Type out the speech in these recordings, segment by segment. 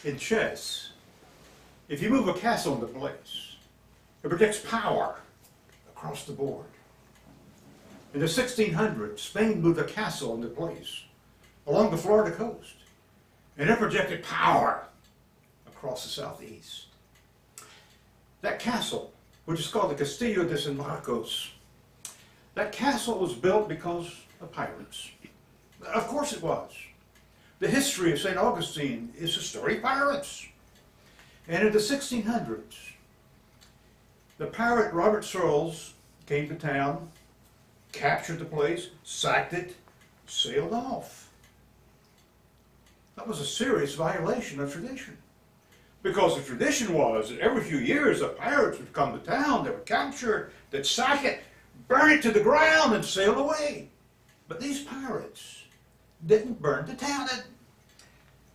In chess, if you move a castle into place, it projects power across the board. In the 1600s, Spain moved a castle into place along the Florida coast, and it projected power across the southeast. That castle, which is called the Castillo de San Marcos, that castle was built because of pirates. Of course it was. The history of St. Augustine is a story of pirates. And in the 1600s, the pirate Robert Searles came to town, captured the place, sacked it, sailed off. That was a serious violation of tradition. Because the tradition was that every few years the pirates would come to town, they would capture it, they'd sack it, burn it to the ground, and sail away. But these pirates didn't burn the town. And,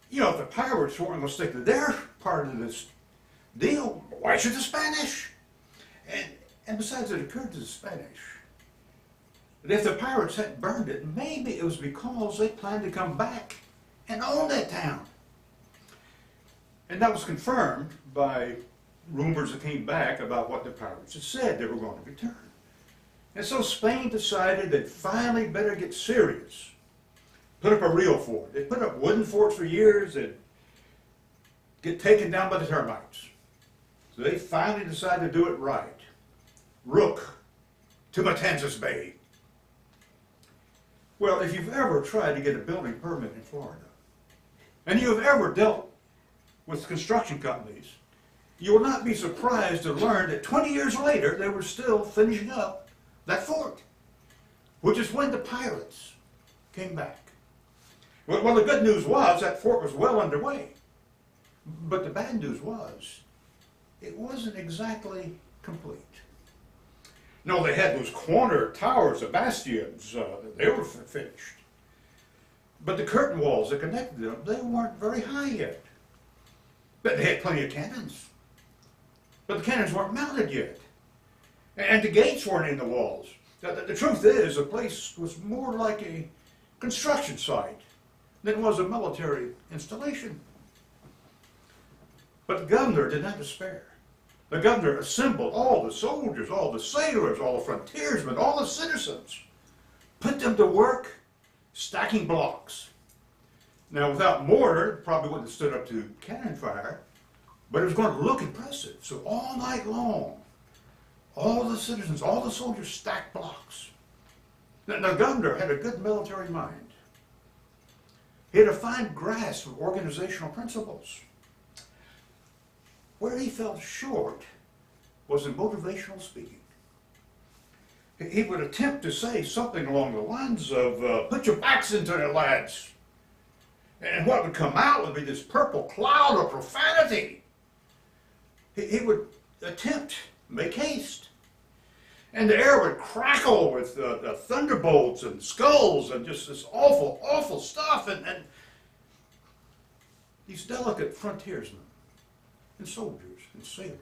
you know, if the pirates weren't going to stick to their part of this deal, why should the Spanish? And besides, it occurred to the Spanish that if the pirates hadn't burned it, maybe it was because they planned to come back and own that town. And that was confirmed by rumors that came back about what the pirates had said they were going to return. And so Spain decided they'd finally better get serious, put up a real fort. They put up wooden forts for years, they'd get taken down by the termites. So they finally decided to do it right. Rook to Matanzas Bay. Well, if you've ever tried to get a building permit in Florida, and you've ever dealt with construction companies, you will not be surprised to learn that 20 years later they were still finishing up that fort, which is when the pirates came back. Well, the good news was that fort was well underway, but the bad news was it wasn't exactly complete. No, they had those corner towers, the bastions, they were finished. But the curtain walls that connected them, they weren't very high yet. But they had plenty of cannons. But the cannons weren't mounted yet. And the gates weren't in the walls. The truth is, the place was more like a construction site than it was a military installation. But the governor did not despair. The governor assembled all the soldiers, all the sailors, all the frontiersmen, all the citizens, put them to work stacking blocks. Now, without mortar, it probably wouldn't have stood up to cannon fire, but it was going to look impressive. So all night long, all the citizens, all the soldiers stacked blocks. Now, the governor had a good military mind. He had a fine grasp of organizational principles. Where he fell short was in motivational speaking. He would attempt to say something along the lines of, put your backs into it, lads. And what would come out would be this purple cloud of profanity. He would attempt, make haste. And the air would crackle with thunderbolts and skulls and just this awful, awful stuff. And these delicate frontiersmen and soldiers and sailors,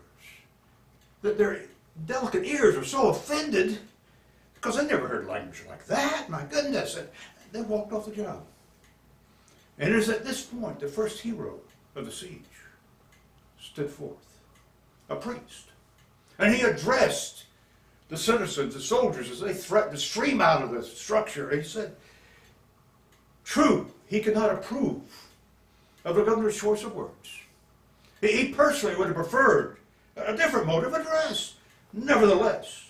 that their delicate ears were so offended because they never heard language like that, my goodness, and they walked off the job. And it is at this point the first hero of the siege stood forth, a priest. And he addressed the citizens, the soldiers, as they threatened to stream out of the structure. He said, true, he could not approve of the governor's choice of words. He personally would have preferred a different mode of address. Nevertheless,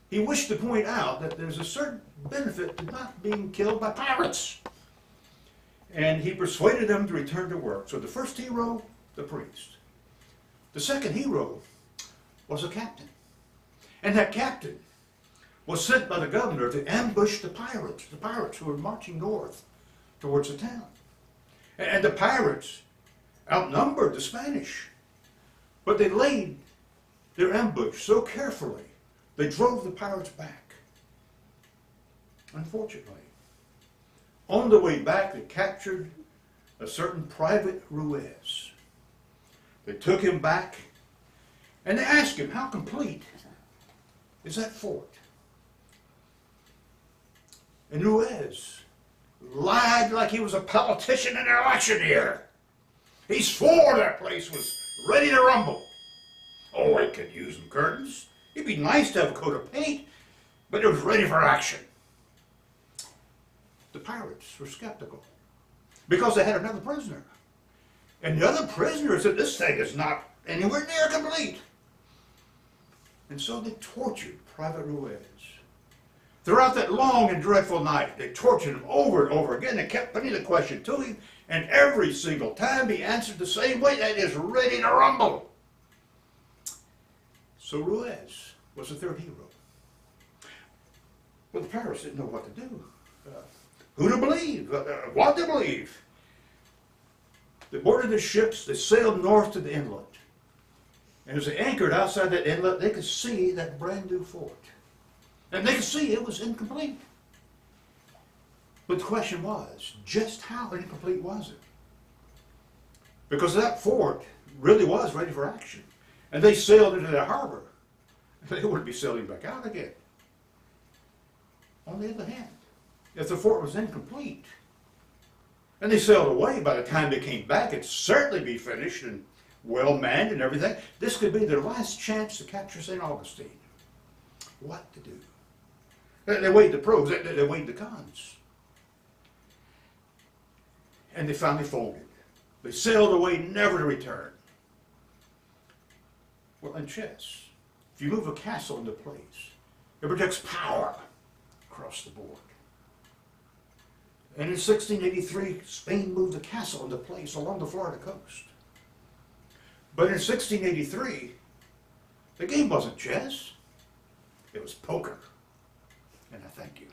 he wished to point out that there's a certain benefit to not being killed by pirates. And he persuaded them to return to work. So the first hero, the priest. The second hero was a captain. And that captain was sent by the governor to ambush the pirates who were marching north towards the town. And the pirates outnumbered the Spanish. But they laid their ambush so carefully, they drove the pirates back. Unfortunately, on the way back, they captured a certain Private Ruiz. They took him back, and they asked him, how complete is that fort? And Ruiz lied like he was a politician and an electioneer. He swore that place was ready to rumble. Oh, it could use some curtains. It'd be nice to have a coat of paint, but it was ready for action. The pirates were skeptical because they had another prisoner. And the other prisoner said, this thing is not anywhere near complete. And so they tortured Private Ruiz. Throughout that long and dreadful night, they tortured him over and over again. They kept putting the question to him, and every single time he answered the same way, that is ready to rumble. So Ruiz was the third hero. Well, the pirates didn't know what to do. Who to believe? What to believe? They boarded the ships, they sailed north to the inlet. And as they anchored outside that inlet, they could see that brand new fort. And they could see it was incomplete. But the question was, just how incomplete was it? Because that fort really was ready for action. And they sailed into the harbor. They wouldn't be sailing back out again. On the other hand, if the fort was incomplete, and they sailed away, by the time they came back, it'd certainly be finished and well manned and everything. This could be their last chance to capture St. Augustine. What to do? They weighed the pros, they weighed the cons. And they finally folded. They sailed away, never to return. Well, in chess, if you move a castle into place, it projects power across the board. And in 1683, Spain moved the castle into place along the Florida coast. But in 1683, the game wasn't chess, it was poker. And I thank you.